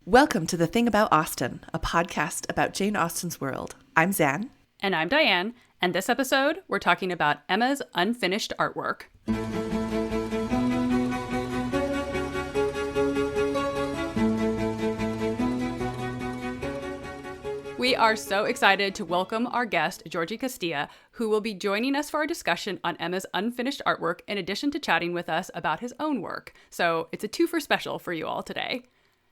Welcome to The Thing About Austen, a podcast about Jane Austen's world. I'm Zan. And I'm Diane, and this episode, we're talking about Emma's unfinished artwork. We are so excited to welcome our guest, Georgie Castilla, who will be joining us for our discussion on Emma's unfinished artwork, in addition to chatting with us about his own work. So it's a two-for special for you all today.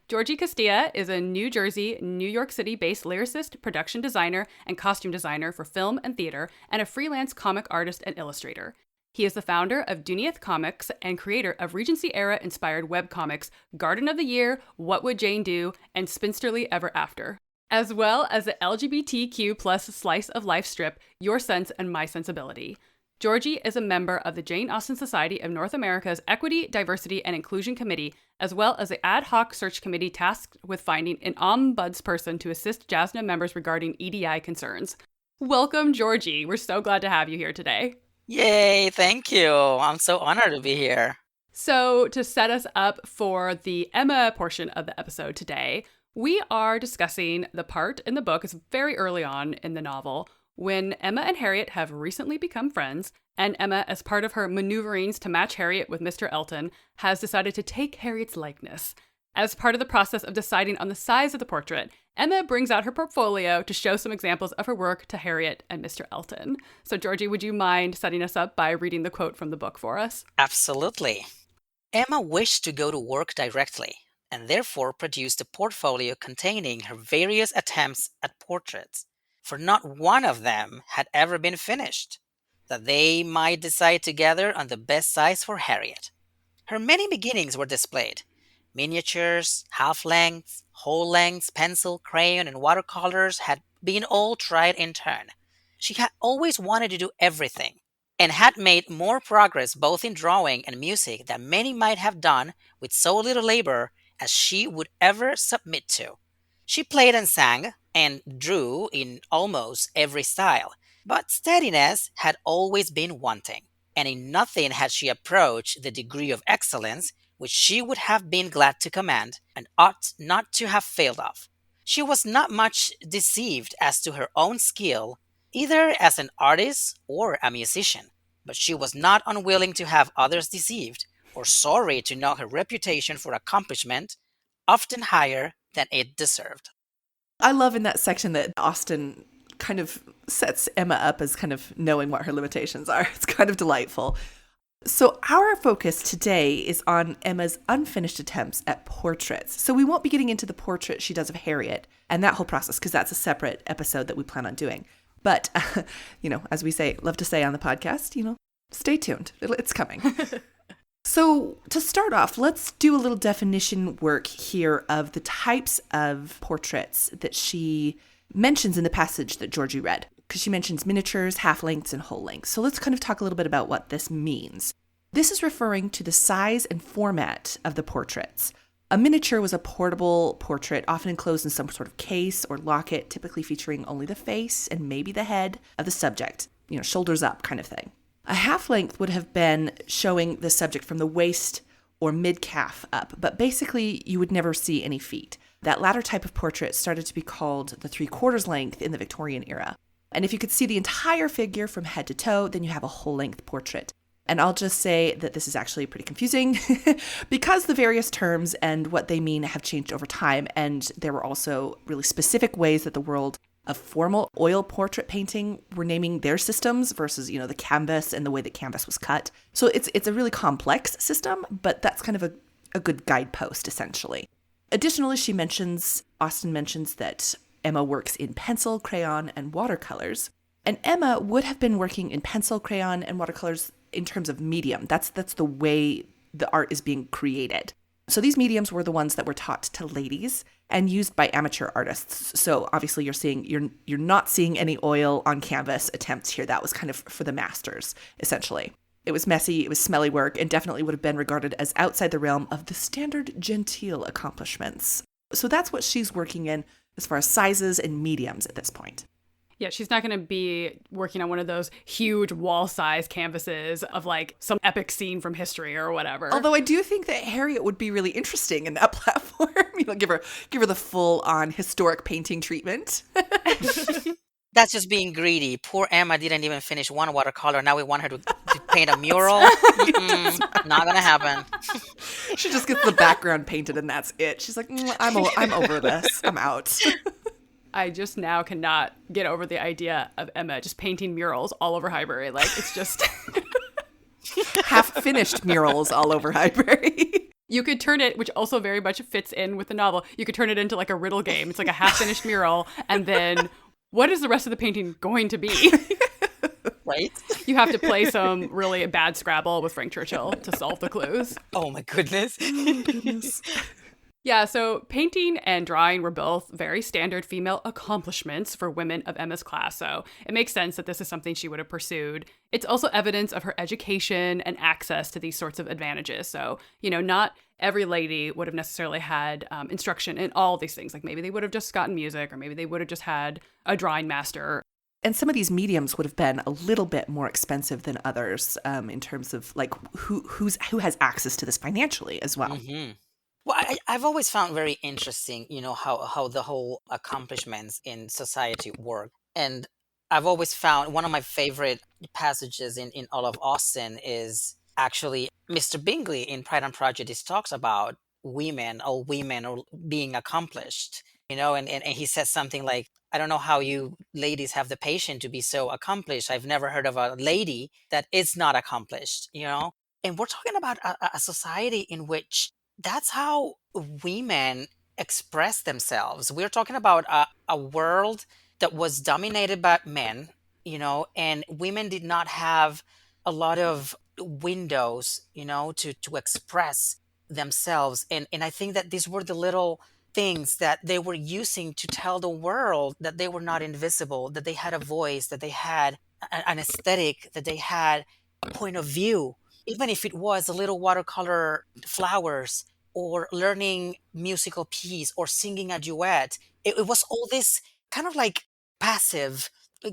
Georgie Castilla is a New Jersey, New York City-based lyricist, production designer, and costume designer for film and theater, and a freelance comic artist and illustrator. He is the founder of Duniath Comics and creator of Regency-era-inspired webcomics Garden of the Year, What Would Jane Do, and Spinsterly Ever After, as well as the LGBTQ plus slice of life strip, Your Sense and My Sensibility. Georgie is a member of the Jane Austen Society of North America's Equity, Diversity, and Inclusion Committee, as well as the ad hoc search committee tasked with finding an ombudsperson to assist JASNA members regarding EDI concerns. Welcome, Georgie. We're so glad to have you here today. Yay, thank you. I'm so honored to be here. So, to set us up for the Emma portion of the episode today, we are discussing the part in the book, it's very early on in the novel, when Emma and Harriet have recently become friends, and Emma, as part of her maneuverings to match Harriet with Mr. Elton, has decided to take Harriet's likeness. As part of the process of deciding on the size of the portrait, Emma brings out her portfolio to show some examples of her work to Harriet and Mr. Elton. So, Georgie, would you mind setting us up by reading the quote from the book for us? Absolutely. Emma wished to go to work directly, and therefore produced a portfolio containing her various attempts at portraits, for not one of them had ever been finished, that they might decide together on the best size for Harriet. Her many beginnings were displayed: miniatures, half-lengths, whole-lengths, pencil, crayon, and watercolors had been all tried in turn. She had always wanted to do everything, and had made more progress both in drawing and music than many might have done with so little labor as she would ever submit to. She played and sang, and drew in almost every style, but steadiness had always been wanting, and in nothing had she approached the degree of excellence which she would have been glad to command, and ought not to have failed of. She was not much deceived as to her own skill, either as an artist or a musician, but she was not unwilling to have others deceived, or sorry to know her reputation for accomplishment often higher than it deserved. I love in that section that Austen kind of sets Emma up as kind of knowing what her limitations are. It's kind of delightful. So our focus today is on Emma's unfinished attempts at portraits. So we won't be getting into the portrait she does of Harriet and that whole process, because that's a separate episode that we plan on doing. But, as we say, love to say on the podcast, stay tuned. It's coming. So to start off, let's do a little definition work here of the types of portraits that she mentions in the passage that Georgie read, because she mentions miniatures, half-lengths, and whole-lengths. So let's kind of talk a little bit about what this means. This is referring to the size and format of the portraits. A miniature was a portable portrait, often enclosed in some sort of case or locket, typically featuring only the face and maybe the head of the subject, shoulders up kind of thing. A half-length would have been showing the subject from the waist or mid-calf up, but basically you would never see any feet. That latter type of portrait started to be called the three-quarters length in the Victorian era. And if you could see the entire figure from head to toe, then you have a whole-length portrait. And I'll just say that this is actually pretty confusing because the various terms and what they mean have changed over time, and there were also really specific ways that the world of formal oil portrait painting were naming their systems versus, the canvas and the way that canvas was cut. So it's a really complex system, but that's kind of a good guidepost, essentially. Additionally, Austen mentions that Emma works in pencil, crayon, and watercolors. And Emma would have been working in pencil, crayon, and watercolors in terms of medium. That's the way the art is being created. So these mediums were the ones that were taught to ladies and used by amateur artists. So obviously you're not seeing any oil on canvas attempts here. That was kind of for the masters, essentially. It was messy, it was smelly work, and definitely would have been regarded as outside the realm of the standard genteel accomplishments. So that's what she's working in as far as sizes and mediums at this point. Yeah, she's not going to be working on one of those huge wall-size canvases of like some epic scene from history or whatever. Although I do think that Harriet would be really interesting in that platform. Give her the full-on historic painting treatment. That's just being greedy. Poor Emma didn't even finish one watercolor. Now we want her to paint a mural. Not gonna happen. She just gets the background painted and that's it. She's like, I'm over this. I'm out. I just now cannot get over the idea of Emma just painting murals all over Highbury. Like, it's just half-finished murals all over Highbury. You could turn it, which also very much fits in with the novel, you could turn it into like a riddle game. It's like a half-finished mural, and then what is the rest of the painting going to be? Right? You have to play some really bad Scrabble with Frank Churchill to solve the clues. Oh my goodness. Yeah, so painting and drawing were both very standard female accomplishments for women of Emma's class, so it makes sense that this is something she would have pursued. It's also evidence of her education and access to these sorts of advantages. So, not every lady would have necessarily had instruction in all these things. Like maybe they would have just gotten music, or maybe they would have just had a drawing master. And some of these mediums would have been a little bit more expensive than others in terms of like who has access to this financially as well. Mm-hmm. Well, I've always found very interesting, how the whole accomplishments in society work. And I've always found one of my favorite passages in all of Austen is actually Mr. Bingley in Pride and Prejudice talks about all women are being accomplished, and he says something like, I don't know how you ladies have the patience to be so accomplished. I've never heard of a lady that is not accomplished, And we're talking about a society in which that's how women express themselves. We're talking about a world that was dominated by men, and women did not have a lot of windows, to express themselves. And I think that these were the little things that they were using to tell the world that they were not invisible, that they had a voice, that they had an aesthetic, that they had a point of view. Even if it was a little watercolor flowers or learning musical piece or singing a duet, it was all this kind of like passive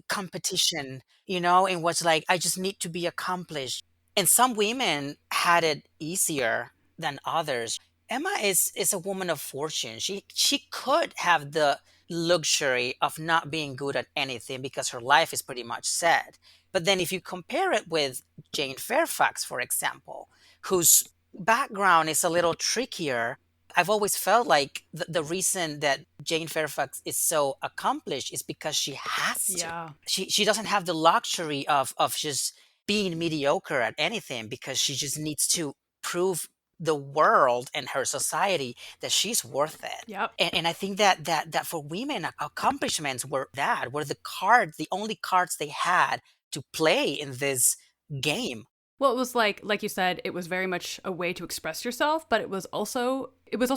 competition, and was like, I just need to be accomplished. And some women had it easier than others. Emma is a woman of fortune. She could have the luxury of not being good at anything because her life is pretty much set. But then if you compare it with Jane Fairfax, for example, whose background is a little trickier, I've always felt like the reason that Jane Fairfax is so accomplished is because she has to. Yeah. She doesn't have the luxury of just being mediocre at anything, because she just needs to prove the world and her society that she's worth it. Yep. And I think that for women, accomplishments were the only cards they had to play in this game. Well, it was like you said, it was very much a way to express yourself, but it was also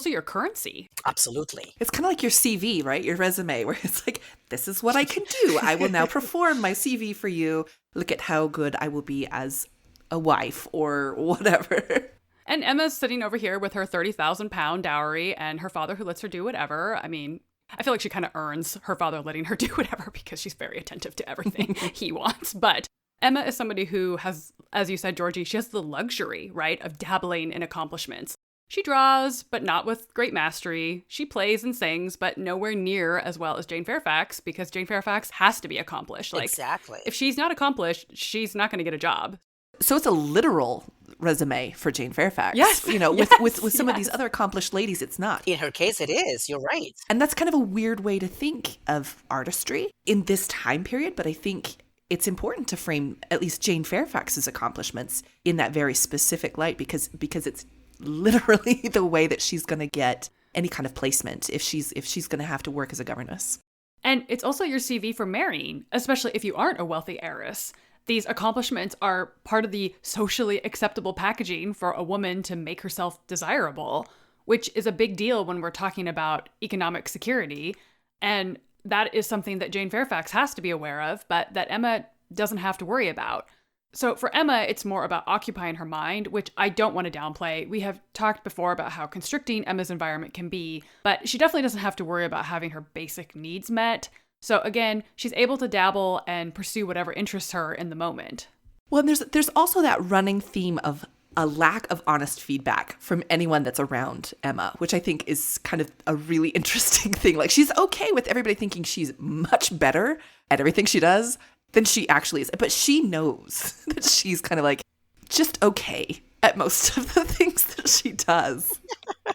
your currency. Absolutely. It's kind of like your CV, right? Your resume, where it's like, this is what I can do. I will now perform my CV for you. Look at how good I will be as a wife or whatever. And Emma's sitting over here with her £30,000 dowry and her father who lets her do whatever. I mean, I feel like she kind of earns her father letting her do whatever because she's very attentive to everything he wants. But Emma is somebody who has, as you said, Georgie, she has the luxury, right, of dabbling in accomplishments. She draws, but not with great mastery. She plays and sings, but nowhere near as well as Jane Fairfax, because Jane Fairfax has to be accomplished. Like, exactly. If she's not accomplished, she's not going to get a job. So it's a literal resume for Jane Fairfax. Yes. With some of these other accomplished ladies, it's not. In her case, it is. You're right. And that's kind of a weird way to think of artistry in this time period, but I think it's important to frame at least Jane Fairfax's accomplishments in that very specific light, because it's literally the way that she's going to get any kind of placement if she's going to have to work as a governess. And it's also your CV for marrying, especially if you aren't a wealthy heiress. These accomplishments are part of the socially acceptable packaging for a woman to make herself desirable, which is a big deal when we're talking about economic security. And that is something that Jane Fairfax has to be aware of, but that Emma doesn't have to worry about. So for Emma, it's more about occupying her mind, which I don't want to downplay. We have talked before about how constricting Emma's environment can be, but she definitely doesn't have to worry about having her basic needs met. So again, she's able to dabble and pursue whatever interests her in the moment. Well, and there's also that running theme of a lack of honest feedback from anyone that's around Emma, which I think is kind of a really interesting thing. Like, she's okay with everybody thinking she's much better at everything she does than she actually is. But she knows that she's kind of like just okay at most of the things that she does.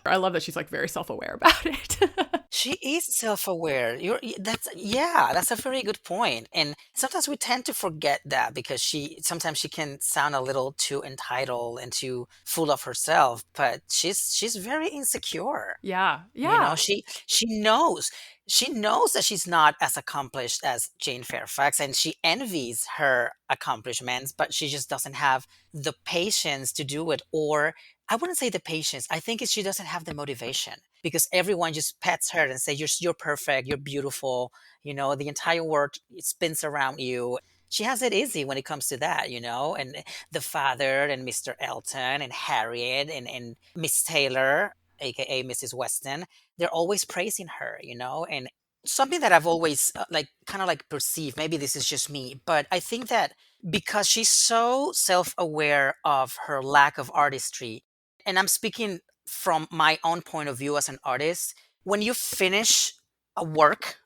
I love that she's like very self-aware about it. She is self-aware. That's a very good point. And sometimes we tend to forget that because sometimes she can sound a little too entitled and too full of herself, but she's very insecure. Yeah. She knows that she's not as accomplished as Jane Fairfax, and she envies her accomplishments, but she just doesn't have the patience to do it. Or I wouldn't say the patience. I think she doesn't have the motivation because everyone just pets her and say you're perfect, you're beautiful. The entire world spins around you. She has it easy when it comes to that, and the father and Mr. Elton and Harriet and Miss Taylor, aka Mrs. Weston, they're always praising her, and something that I've always kind of like perceived, maybe this is just me, but I think that because she's so self-aware of her lack of artistry, and I'm speaking from my own point of view as an artist, when you finish a work,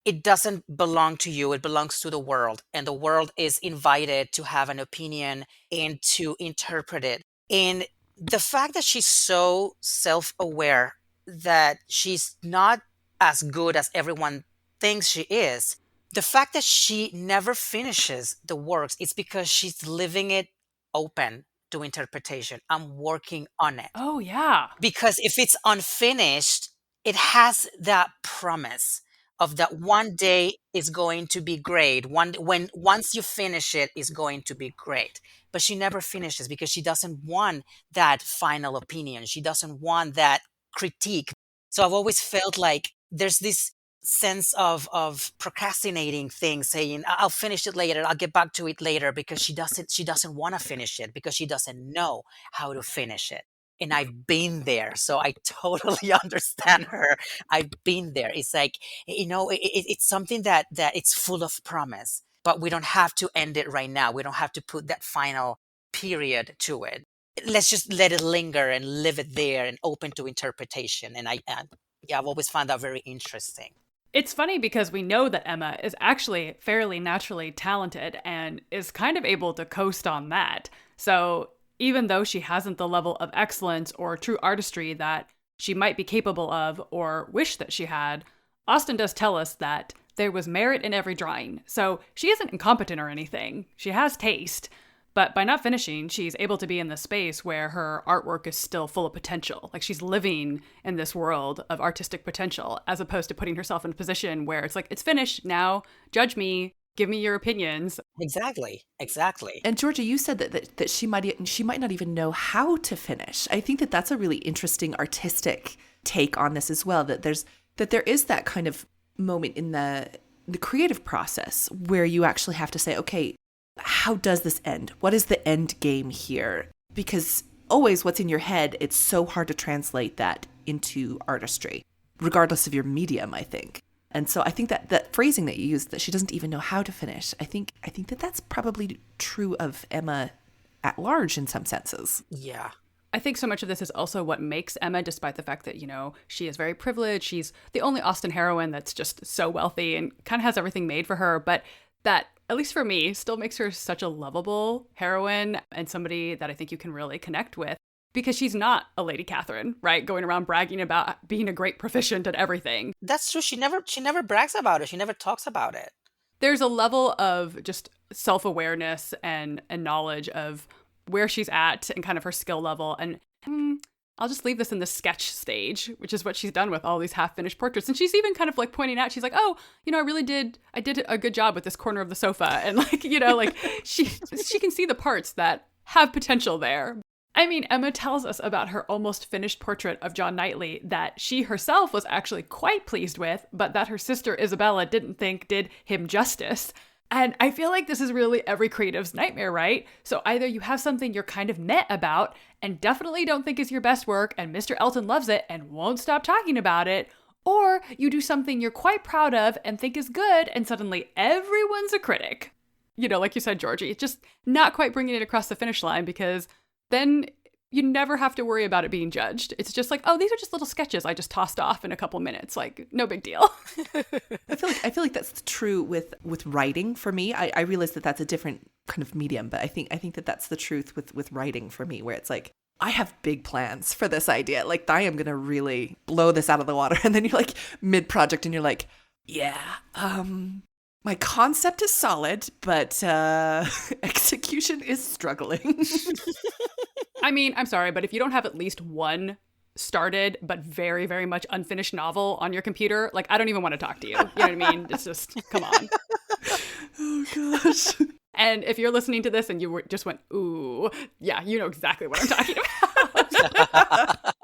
it doesn't belong to you, it belongs to the world, and the world is invited to have an opinion and to interpret it. And the fact that she's so self-aware that she's not as good as everyone thinks she is, the fact that she never finishes the works, it's because she's leaving it open to interpretation. I'm working on it. Oh, yeah. Because if it's unfinished, it has that promise of that one day is going to be great. Once you finish it, is going to be great. But she never finishes because she doesn't want that final opinion. She doesn't want that critique. So I've always felt like there's this sense of procrastinating things, saying I'll finish it later, I'll get back to it later, because she doesn't want to finish it because she doesn't know how to finish it. And I've been there, so I totally understand her. I've been there. It's like, it's something that it's full of promise, but we don't have to end it right now. We don't have to put that final period to it. Let's just let it linger and leave it there and open to interpretation. And I've always found that very interesting. It's funny because we know that Emma is actually fairly naturally talented and is kind of able to coast on that. So even though she hasn't the level of excellence or true artistry that she might be capable of or wish that she had, Austen does tell us that there was merit in every drawing. So she isn't incompetent or anything. She has taste. But by not finishing, she's able to be in the space where her artwork is still full of potential. Like, she's living in this world of artistic potential, as opposed to putting herself in a position where it's like, it's finished now, judge me, give me your opinions. Exactly. And Georgia, you said that she might not even know how to finish. I think that that's a really interesting artistic take on this as well, that there is that kind of moment in the creative process where you actually have to say, okay, how does this end? What is the end game here? Because always what's in your head, it's so hard to translate that into artistry, regardless of your medium, I think. And so I think that phrasing that you used, that she doesn't even know how to finish, I think that that's probably true of Emma at large in some senses. Yeah. I think so much of this is also what makes Emma, despite the fact that, she is very privileged. She's the only Austen heroine that's just so wealthy and kind of has everything made for her. But that, at least for me, still makes her such a lovable heroine and somebody that I think you can really connect with, because she's not a Lady Catherine, right? Going around bragging about being a great proficient at everything. That's true. She never brags about it. She never talks about it. There's a level of just self-awareness and knowledge of where she's at and kind of her skill level. And I'll just leave this in the sketch stage, which is what she's done with all these half-finished portraits. And she's even kind of like pointing out, she's like, oh, I did a good job with this corner of the sofa. And she can see the parts that have potential there. I mean, Emma tells us about her almost finished portrait of John Knightley that she herself was actually quite pleased with, but that her sister Isabella didn't think did him justice. And I feel like this is really every creative's nightmare, right? So either you have something you're kind of meh about and definitely don't think is your best work, and Mr. Elton loves it and won't stop talking about it, Or you do something you're quite proud of and think is good, and suddenly everyone's a critic. You know, like you said, Georgie, just not quite bringing it across the finish line, because then you never have to worry about it being judged. It's just like, oh, these are just little sketches I just tossed off in a couple minutes. Like, no big deal. I feel like that's true with writing for me. I realize that that's a different kind of medium, but I think that that's the truth with writing for me, where it's like, I have big plans for this idea. Like, I am going to really blow this out of the water. And then you're like mid-project and you're like, yeah, my concept is solid, but execution is struggling. I mean, I'm sorry, but if you don't have at least one started but very, very much unfinished novel on your computer, like, I don't even want to talk to you. You know what I mean? It's just, come on. Oh, gosh. And if you're listening to this and you just went, ooh, yeah, you know exactly what I'm talking about.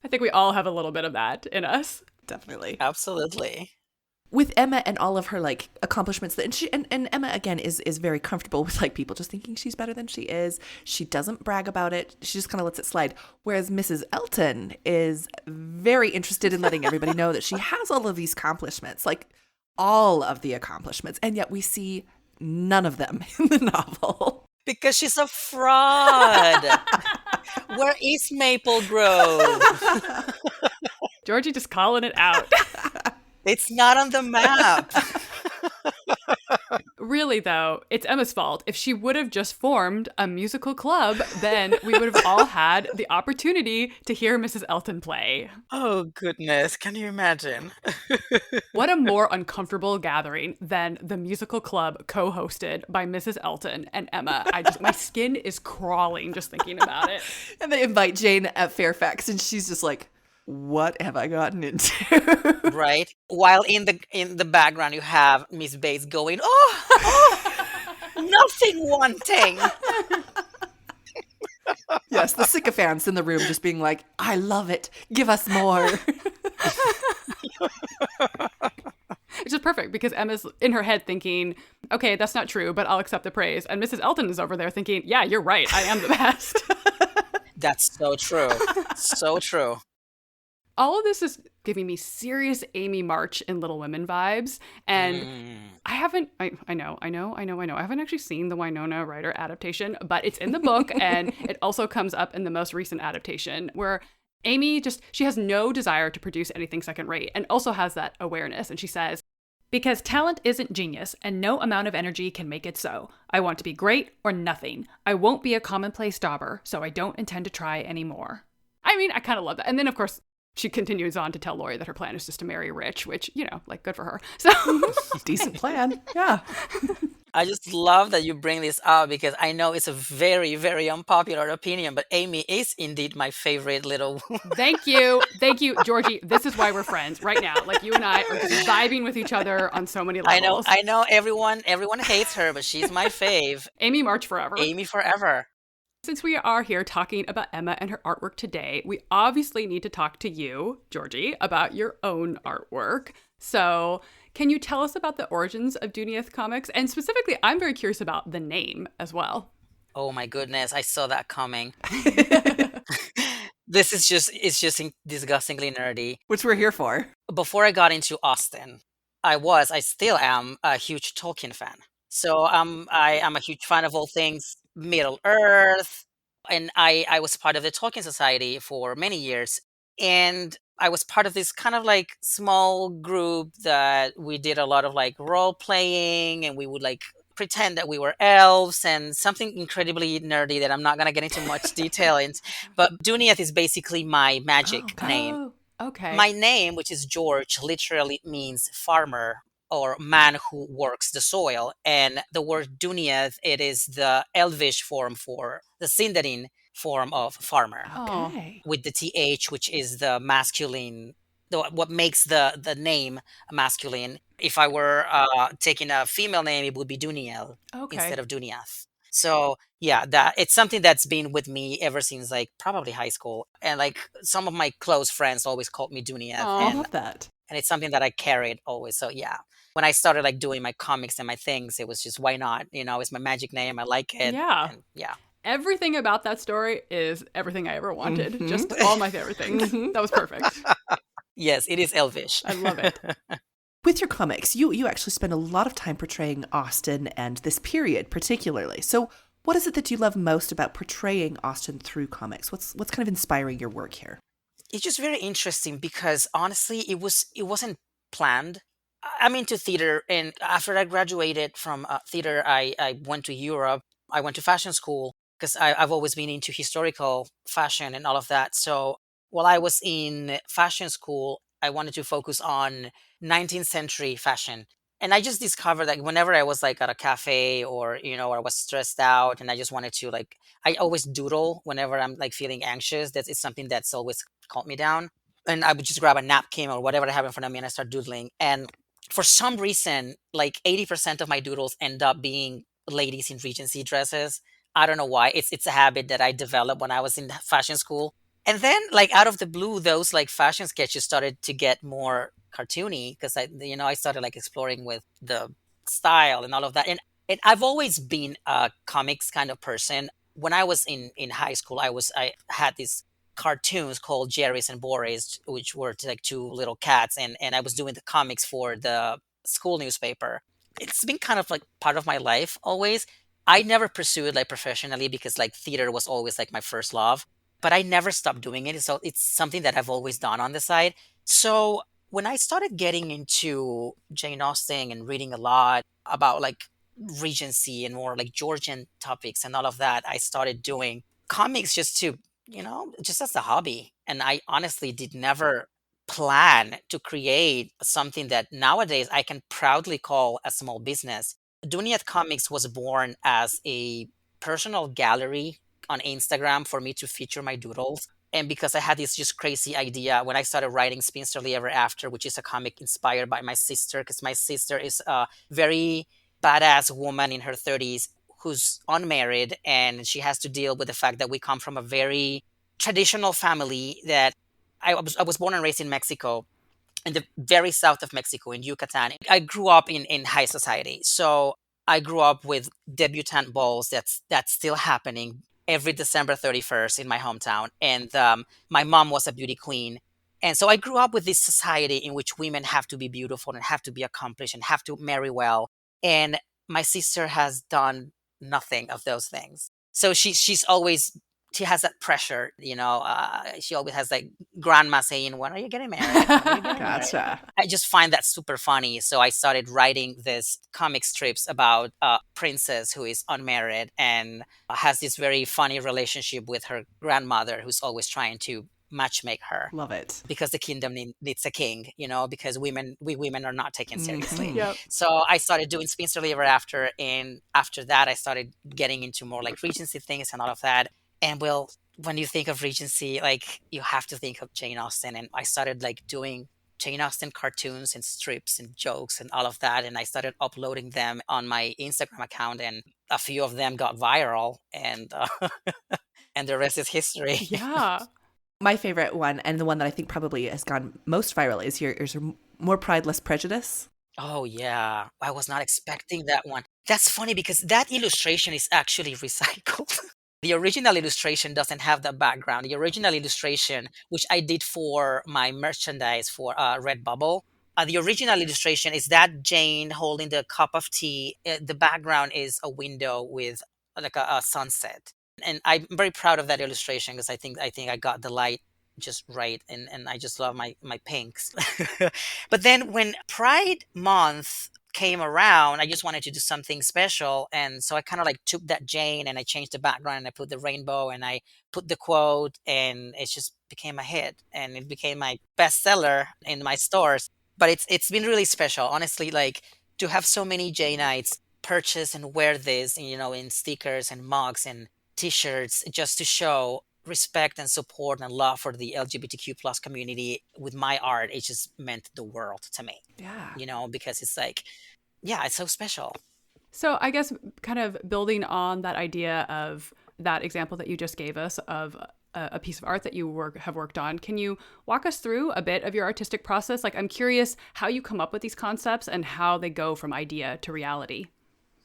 I think we all have a little bit of that in us. Definitely. Absolutely. With Emma and all of her like accomplishments, and Emma again is very comfortable with like people just thinking she's better than she is. She doesn't brag about it. She just kind of lets it slide. Whereas Mrs. Elton is very interested in letting everybody know that she has all of these accomplishments, like all of the accomplishments, and yet we see none of them in the novel. Because she's a fraud. Where is Maple Grove? Georgie just calling it out. It's not on the map. Really, though, it's Emma's fault. If she would have just formed a musical club, then we would have all had the opportunity to hear Mrs. Elton play. Oh, goodness. Can you imagine? What a more uncomfortable gathering than the musical club co-hosted by Mrs. Elton and Emma. My skin is crawling just thinking about it. And they invite Jane at Fairfax, and she's just like, what have I gotten into? Right? While in the background you have Miss Bates going, oh, nothing wanting. Yes, the sycophants in the room just being like, I love it. Give us more. Which is perfect, because Emma's in her head thinking, okay, that's not true, but I'll accept the praise. And Mrs. Elton is over there thinking, yeah, you're right. I am the best. That's so true. So true. All of this is giving me serious Amy March in Little Women vibes. And I know. I haven't actually seen the Winona Ryder adaptation, but it's in the book. And it also comes up in the most recent adaptation, where Amy she has no desire to produce anything second rate, and also has that awareness. And she says, because talent isn't genius, and no amount of energy can make it so. I want to be great or nothing. I won't be a commonplace dauber, so I don't intend to try anymore. I mean, I kind of love that. And then, of course, she continues on to tell Laurie that her plan is just to marry rich, which, you know, like, good for her. So Decent plan. Yeah. I just love that you bring this up, because I know it's a very, very unpopular opinion, but Amy is indeed my favorite little woman. Thank you, Georgie. This is why we're friends right now. Like, you and I are just vibing with each other on so many levels. I know everyone hates her, but she's my fave. Amy March forever. Amy forever. Since we are here talking about Emma and her artwork today, we obviously need to talk to you, Georgie, about your own artwork. So can you tell us about the origins of Duniath Comics? And specifically, I'm very curious about the name as well. Oh my goodness, I saw that coming. It's just disgustingly nerdy. Which we're here for. Before I got into Austen, I still am a huge Tolkien fan. So I am a huge fan of all things Middle Earth. And I was part of the Tolkien Society for many years. And I was part of this kind of like small group that we did a lot of like role playing, and we would like pretend that we were elves and something incredibly nerdy that I'm not going to get into much detail in. But Duniath is basically my magic name. Okay. My name, which is George, literally means farmer or man who works the soil. And the word Duniath, it is the Elvish form for the Sindarin form of farmer. Okay. With the TH, which is the masculine, what makes the name masculine. If I were taking a female name, it would be Duniel instead of Duniath. So yeah, that it's something that's been with me ever since like probably high school. And like some of my close friends always called me Duniath. I love that. And it's something that I carried always. So yeah, when I started like doing my comics and my things, it was just, why not? You know, it's my magic name. I like it. Yeah. And yeah. Everything about that story is everything I ever wanted. Just all my favorite things. That was perfect. Yes, it is elvish. I love it. With your comics, you actually spend a lot of time portraying Austen and this period particularly. So, what is it that you love most about portraying Austen through comics? What's kind of inspiring your work here? It's just very interesting because honestly, it wasn't planned. I'm into theater, and after I graduated from theater, I went to Europe. I went to fashion school because I've always been into historical fashion and all of that. So while I was in fashion school, I wanted to focus on 19th century fashion. And I just discovered that whenever I was like at a cafe or, or I was stressed out and I just wanted to like, I always doodle whenever I'm like feeling anxious. That is something that's always calmed me down. And I would just grab a napkin or whatever I have in front of me and I start doodling. And for some reason, like 80% of my doodles end up being ladies in Regency dresses. I don't know why. It's a habit that I developed when I was in fashion school. And then like out of the blue, those like fashion sketches started to get more cartoony because I started like exploring with the style and all of that. And I've always been a comics kind of person. When I was in high school, I had these cartoons called Jerry's and Boris, which were like two little cats, and I was doing the comics for the school newspaper. It's been kind of like part of my life always. I never pursued like professionally because like theater was always like my first love, but I never stopped doing it. So it's something that I've always done on the side. So when I started getting into Jane Austen and reading a lot about like Regency and more like Georgian topics and all of that, I started doing comics just to just as a hobby. And I honestly did never plan to create something that nowadays I can proudly call a small business. Duniath Comics was born as a personal gallery on Instagram for me to feature my doodles. And because I had this just crazy idea when I started writing Spinsterly Ever After, which is a comic inspired by my sister, because my sister is a very badass woman in her 30s who's unmarried and she has to deal with the fact that we come from a very traditional family that I was born and raised in Mexico, in the very south of Mexico, in Yucatan. I grew up in high society. So I grew up with debutante balls that's still happening every December 31st in my hometown. And my mom was a beauty queen. And so I grew up with this society in which women have to be beautiful and have to be accomplished and have to marry well. And my sister has done nothing of those things. So she's always she has that pressure, she always has like grandma saying, "When are you getting married? When are you getting married?" Gotcha. I just find that super funny. So I started writing this comic strips about a princess who is unmarried and has this very funny relationship with her grandmother, who's always trying to matchmake her Love it. because the kingdom needs a king, because we women are not taken seriously. Mhm. Yep. So I started doing Spinster Ever After, and after that, I started getting into more like Regency things and all of that. And well, when you think of Regency, like you have to think of Jane Austen. And I started like doing Jane Austen cartoons and strips and jokes and all of that. And I started uploading them on my Instagram account, and a few of them got viral, and and the rest is history. Yeah. My favorite one, and the one that I think probably has gone most viral, is your More Pride, Less Prejudice. Oh yeah, I was not expecting that one. That's funny because that illustration is actually recycled. The original illustration doesn't have the background. The original illustration, which I did for my merchandise for Redbubble, the original illustration is that Jane holding the cup of tea. The background is a window with like a sunset, and I'm very proud of that illustration because I think I got the light just right, and I just love my pinks. But then when Pride Month came around, I just wanted to do something special. And so I kind of like took that Jane and I changed the background and I put the rainbow and I put the quote, and it just became a hit and it became my bestseller in my stores. But it's been really special, honestly, like to have so many Janeites purchase and wear this, in stickers and mugs and t-shirts just to show respect and support and love for the LGBTQ plus community with my art. It just meant the world to me, Yeah. because it's like, yeah, it's so special. So I guess kind of building on that idea of that example that you just gave us of a piece of art that you have worked on, can you walk us through a bit of your artistic process? Like, I'm curious how you come up with these concepts and how they go from idea to reality.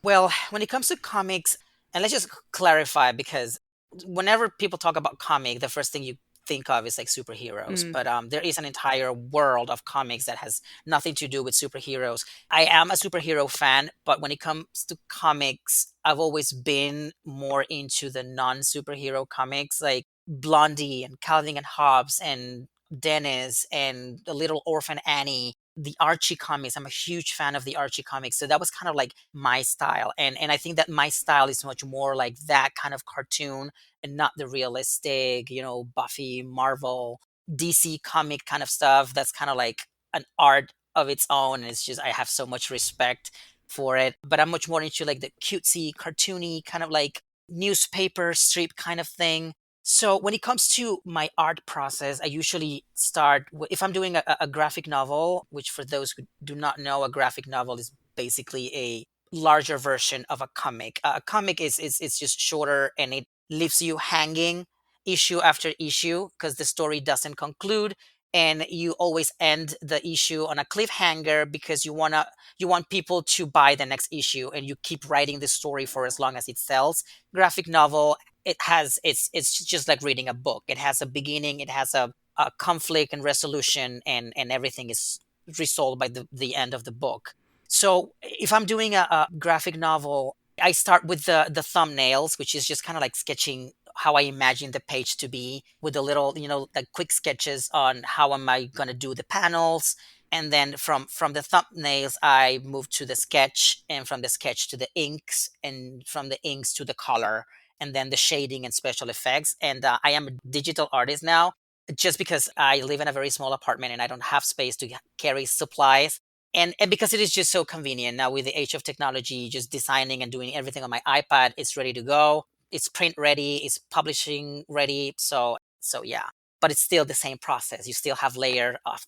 Well, when it comes to comics, and let's just clarify because whenever people talk about comic, the first thing you think of is like superheroes, Mm. but there is an entire world of comics that has nothing to do with superheroes. I am a superhero fan, but when it comes to comics, I've always been more into the non-superhero comics like Blondie and Calvin and Hobbes and Dennis and the Little Orphan Annie, the Archie comics. I'm a huge fan of the Archie comics. So that was kind of like my style. And I think that my style is much more like that kind of cartoon and not the realistic, Buffy, Marvel, DC comic kind of stuff. That's kind of like an art of its own. And it's just, I have so much respect for it. But I'm much more into like the cutesy, cartoony kind of like newspaper strip kind of thing. So when it comes to my art process, I usually start if I'm doing a graphic novel, which for those who do not know, a graphic novel is basically a larger version of a comic. A comic is it's just shorter and it leaves you hanging issue after issue because the story doesn't conclude, and you always end the issue on a cliffhanger because you want people to buy the next issue, and you keep writing the story for as long as it sells. Graphic novel, it's just like reading a book. It has a beginning, it has a conflict and resolution, and everything is resolved by the end of the book. So if I'm doing a graphic novel, I start with the thumbnails, which is just kind of like sketching how I imagine the page to be with the little, like quick sketches on how am I going to do the panels. And then from the thumbnails, I move to the sketch, and from the sketch to the inks, and from the inks to the color, and then the shading and special effects. And I am a digital artist now, just because I live in a very small apartment and I don't have space to carry supplies. And because it is just so convenient now with the age of technology, just designing and doing everything on my iPad, it's ready to go. It's print ready, it's publishing ready. So yeah, but it's still the same process. You still have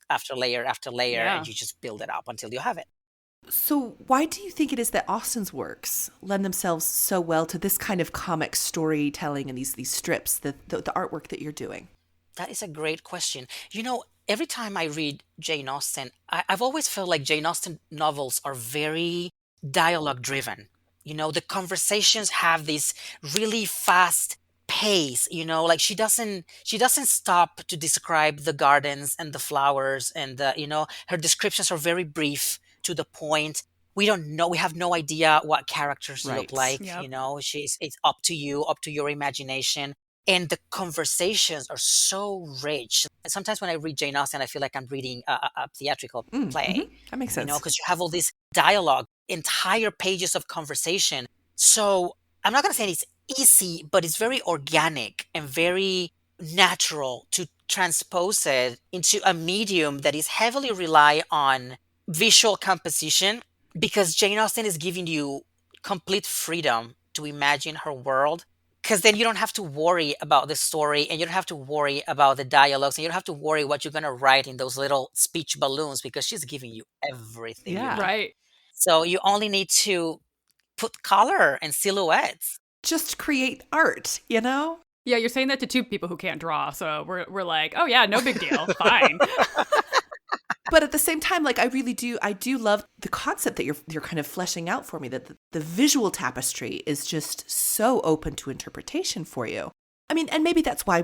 after layer after layer, and Yeah. you just build it up until you have it. So, why do you think it is that Austen's works lend themselves so well to this kind of comic storytelling and these strips, the artwork that you're doing? That is a great question. Every time I read Jane Austen, I've always felt like Jane Austen novels are very dialogue driven. The conversations have this really fast pace, like she doesn't stop to describe the gardens and the flowers, and her descriptions are very brief, to the point. We have no idea what characters look Right. like. Yep. It's up to you, up to your imagination, and the conversations are so rich. Sometimes when I read Jane Austen, I feel like I'm reading a theatrical play, That makes sense. because you have all this dialogue, entire pages of conversation. So I'm not going to say it's easy, but it's very organic and very natural to transpose it into a medium that is heavily rely on visual composition, because Jane Austen is giving you complete freedom to imagine her world, because then you don't have to worry about the story, and you don't have to worry about the dialogues, and you don't have to worry what you're going to write in those little speech balloons, because she's giving you everything you Yeah. need. Right. So you only need to put color and silhouettes. Just create art, you know? Yeah, you're saying that to two people who can't draw, so we're like, oh yeah, no big deal, fine. But at the same time, like I do love the concept that you're kind of fleshing out for me, that the visual tapestry is just so open to interpretation for you. I mean, and maybe that's why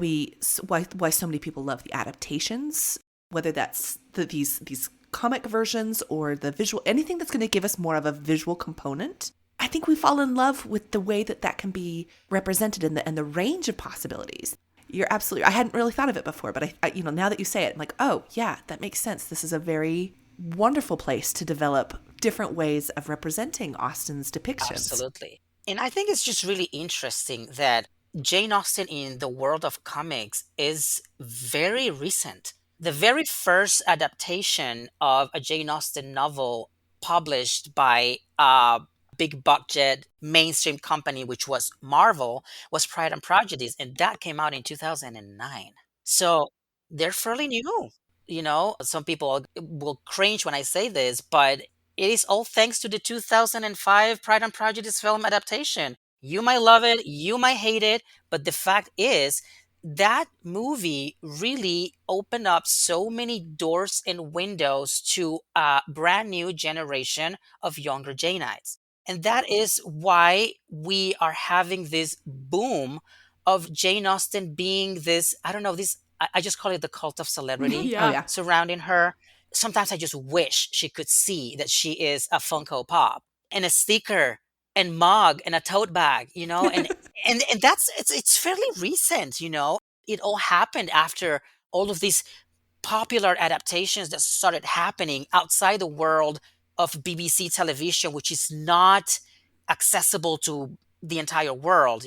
why so many people love the adaptations, whether that's these comic versions or the visual, anything that's going to give us more of a visual component. I think we fall in love with the way that can be represented in the range of possibilities. You're absolutely. I hadn't really thought of it before, but I now that you say it, I'm like, oh yeah, that makes sense. This is a very wonderful place to develop different ways of representing Austen's depictions. Absolutely. And I think it's just really interesting that Jane Austen in the world of comics is very recent. The very first adaptation of a Jane Austen novel published by a big budget mainstream company, which was Marvel, was Pride and Prejudice, and that came out in 2009. So they're fairly new. Some people will cringe when I say this, but it is all thanks to the 2005 Pride and Prejudice film adaptation. You might love it, you might hate it, but the fact is that movie really opened up so many doors and windows to a brand new generation of younger Janeites. And that is why we are having this boom of Jane Austen being this, I don't know, this I just call it the cult of celebrity Oh Yeah. yeah. surrounding her. Sometimes I just wish she could see that she is a Funko Pop and a sticker and mug and a tote bag, and that's it's fairly recent, It all happened after all of these popular adaptations that started happening outside the world of BBC television, which is not accessible to the entire world.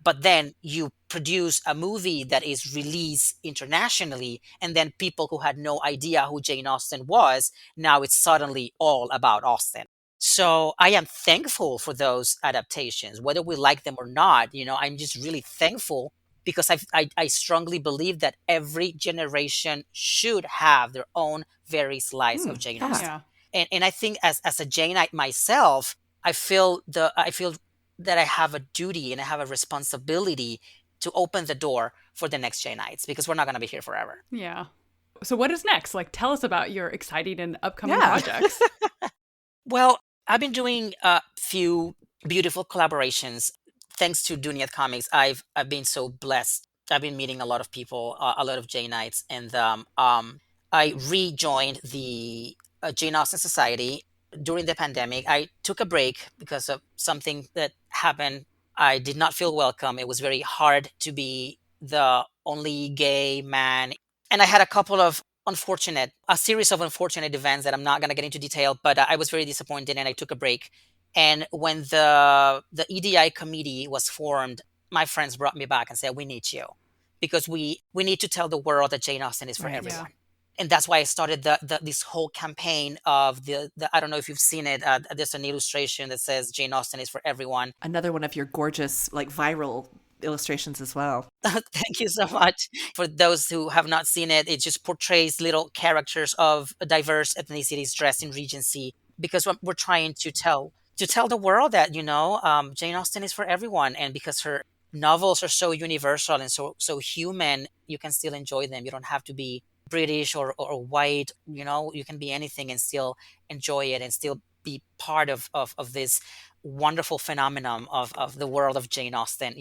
But then you produce a movie that is released internationally, and then people who had no idea who Jane Austen was, now it's suddenly all about Austen. So I am thankful for those adaptations, whether we like them or not. I'm just really thankful because I strongly believe that every generation should have their own very slice of Jane Yeah. Austen. Yeah. And I think as a Janeite myself, I feel that I have a duty and I have a responsibility to open the door for the next Janeites because we're not going to be here forever. Yeah. So what is next? Like, tell us about your exciting and upcoming Yeah. projects. Well, I've been doing a few beautiful collaborations. Thanks to Duniath Comics, I've been so blessed. I've been meeting a lot of people, a lot of Janeites, and I rejoined the Jane Austen Society during the pandemic. I took a break because of something that happened. I did not feel welcome. It was very hard to be the only gay man, and I had a series of unfortunate events that I'm not going to get into detail, but I was very disappointed and I took a break. And when the EDI committee was formed, my friends brought me back and said, "We need you because we need to tell the world that Jane Austen is for Right. Yeah. everyone." And that's why I started this whole campaign of the I don't know if you've seen it. There's an illustration that says Jane Austen is for everyone. Another one of your gorgeous, like, viral illustrations as well. Thank you so much. For those who have not seen it, it just portrays little characters of diverse ethnicities dressed in Regency because we're trying to tell the world that Jane Austen is for everyone, and because her novels are so universal and so human, you can still enjoy them. You don't have to be British or white. You can be anything and still enjoy it and still be part of this wonderful phenomenon of the world of Jane Austen.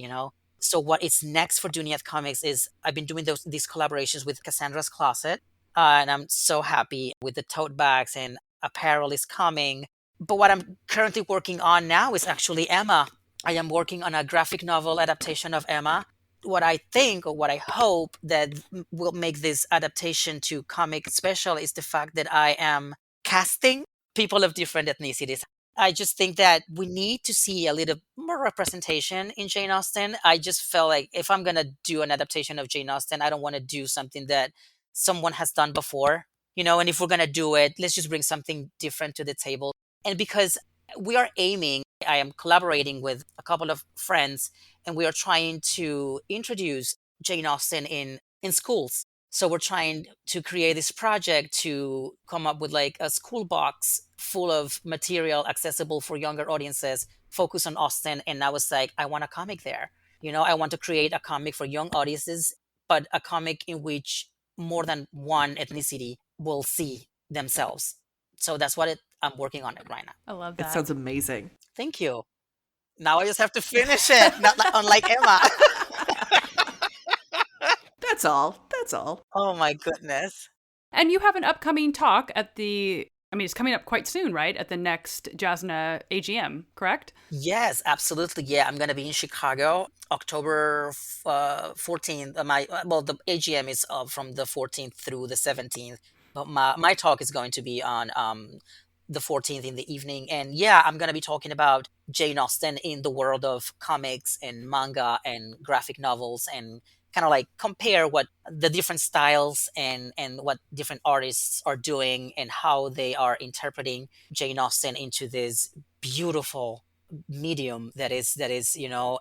So what is next for Duniath Comics is I've been doing these collaborations with Cassandra's Closet, and I'm so happy with the tote bags and apparel is coming. But what I'm currently working on now is actually Emma. I am working on a graphic novel adaptation of Emma. What I think or what I hope that will make this adaptation to comic special is the fact that I am casting people of different ethnicities. I just think that we need to see a little more representation in Jane Austen. I just felt like if I'm going to do an adaptation of Jane Austen, I don't want to do something that someone has done before, and if we're going to do it, let's just bring something different to the table. And because we are aiming, I am collaborating with a couple of friends and we are trying to introduce Jane Austen in schools. So we're trying to create this project to come up with like a school box full of material accessible for younger audiences, focus on Austen. And I was like, I want a comic there. I want to create a comic for young audiences, but a comic in which more than one ethnicity will see themselves. So that's what I'm working on it right now. I love It that. sounds amazing. Thank you. Now I just have to finish it, not like, unlike Emma. That's all. That's all. Oh my goodness. And you have an upcoming talk it's coming up quite soon, right? At the next Jasna AGM, correct? Yes, absolutely. Yeah, I'm going to be in Chicago October 14th. The AGM is from the 14th through the 17th. But my talk is going to be on the 14th in the evening. And yeah, I'm going to be talking about Jane Austen in the world of comics and manga and graphic novels, and kind of like compare what the different styles and what different artists are doing and how they are interpreting Jane Austen into this beautiful medium that is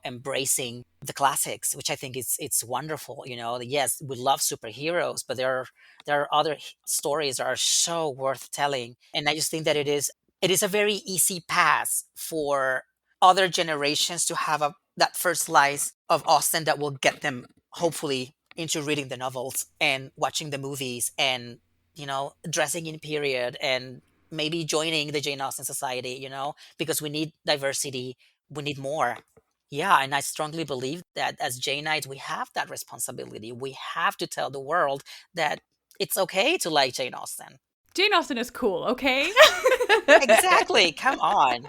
embracing the classics, which I think it's wonderful. Yes, we love superheroes, but there are other stories that are so worth telling, and I just think that it is a very easy pass for other generations to have that first slice of Austen that will get them hopefully into reading the novels and watching the movies and dressing in period and maybe joining the Jane Austen Society, because we need diversity, we need more. Yeah, and I strongly believe that as Janeites, we have that responsibility. We have to tell the world that it's okay to like Jane Austen. Jane Austen is cool, okay? Exactly. Come on.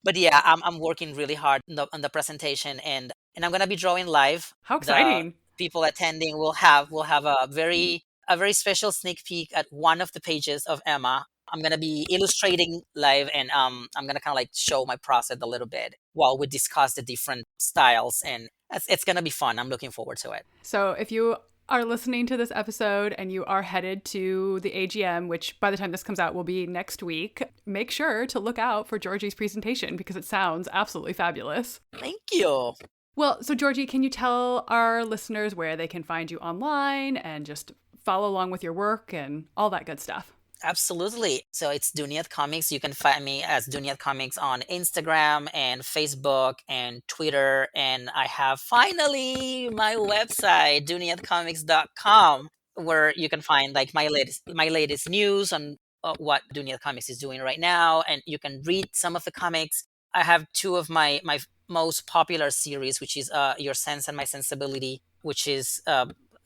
But yeah, I'm working really hard on the presentation, and I'm gonna be drawing live. How The exciting. people attending will have a very special sneak peek at one of the pages of Emma. I'm gonna be illustrating live, and I'm gonna kind of like show my process a little bit while we discuss the different styles, and it's gonna be fun. I'm looking forward to it. So if you are listening to this episode and you are headed to the AGM, which by the time this comes out will be next week, make sure to look out for Georgie's presentation because it sounds absolutely fabulous. Thank you. Well, so Georgie, can you tell our listeners where they can find you online and just follow along with your work and all that good stuff? Absolutely. So it's Duniath Comics. You can find me as Duniath Comics on Instagram and Facebook and Twitter. And I have finally my website, duniathcomics.com, where you can find like my latest news on what Duniath Comics is doing right now. And you can read some of the comics. I have two of my most popular series, which is Your Sense and My Sensibility, which is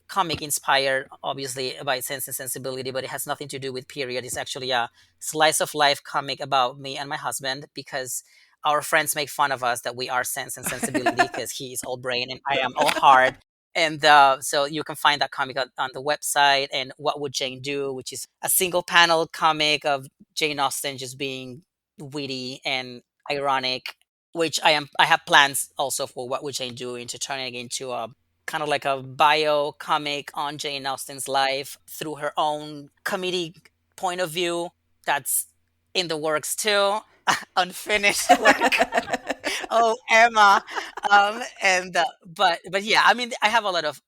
comic inspired obviously by Sense and Sensibility, but it has nothing to do with period. It's actually a slice of life comic about me and my husband, because our friends make fun of us that we are Sense and Sensibility because he is all brain and I am all heart. And so you can find that comic on the website. And What Would Jane Do, which is a single panel comic of Jane Austen just being witty and ironic, which I have plans also for What Would Jane Do into turning it into a kind of like a bio comic on Jane Austen's life through her own comedic point of view. That's in the works too. Unfinished work. Oh, Emma. And but yeah, I mean, I have a lot of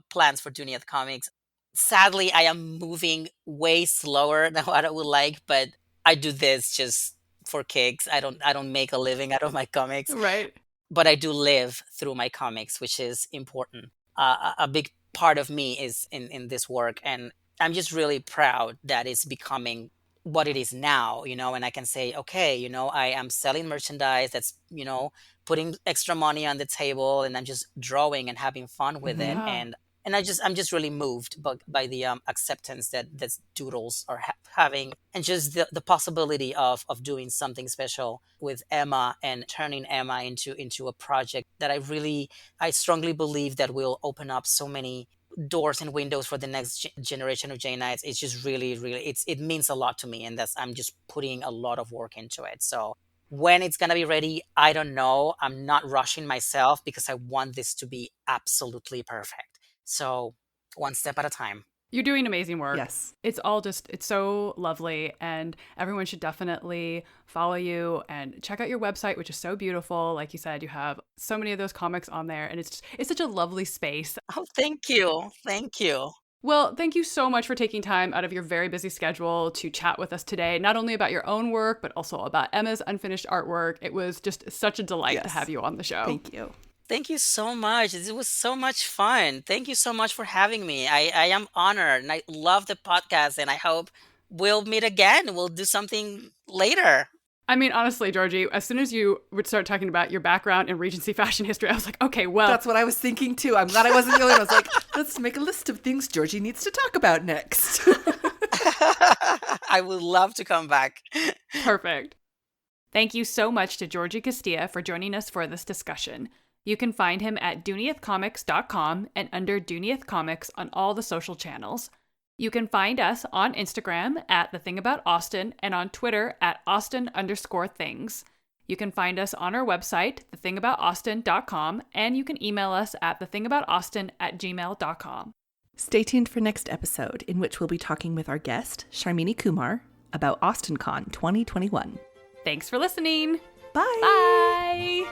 plans for Duniath Comics. Sadly, I am moving way slower than what I would like, but I do this just for kicks. I don't make a living out of my comics, Right. but I do live through my comics, which is important. A big part of me is in this work, and I'm just really proud that it's becoming what it is now, and I can say, okay, I am selling merchandise that's, putting extra money on the table, and I'm just drawing and having fun with it. Yeah. And I'm just really moved by the acceptance that doodles are having, and just the possibility of doing something special with Emma and turning Emma into a project that I strongly believe that will open up so many doors and windows for the next generation of Janeites. It's just really it means a lot to me, and I'm just putting a lot of work into it. So when it's gonna be ready, I don't know. I'm not rushing myself because I want this to be absolutely perfect. So one step at a time. You're doing amazing work. Yes. It's so lovely, and everyone should definitely follow you and check out your website, which is so beautiful. Like you said, you have so many of those comics on there, and it's such a lovely space. Oh, thank you. Thank you. Well, thank you so much for taking time out of your very busy schedule to chat with us today, not only about your own work, but also about Emma's unfinished artwork. It was just such a delight to have you on the show. Thank you. Thank you so much. It was so much fun. Thank you so much for having me. I am honored, and I love the podcast, and I hope we'll meet again. We'll do something later. I mean, honestly, Georgie, as soon as you would start talking about your background in Regency fashion history, I was like, okay, well. That's what I was thinking too. I'm glad I wasn't the only one. I was like, let's make a list of things Georgie needs to talk about next. I would love to come back. Perfect. Thank you so much to Georgie Castilla for joining us for this discussion. You can find him at duniathcomics.com and under Duniath Comics on all the social channels. You can find us on Instagram at The Thing About Austen and on Twitter at Austen_things. You can find us on our website, thethingaboutausten.com, and you can email us at thethingaboutausten@gmail.com. Stay tuned for next episode, in which we'll be talking with our guest, Sharmini Kumar, about AustenCon 2021. Thanks for listening. Bye. Bye.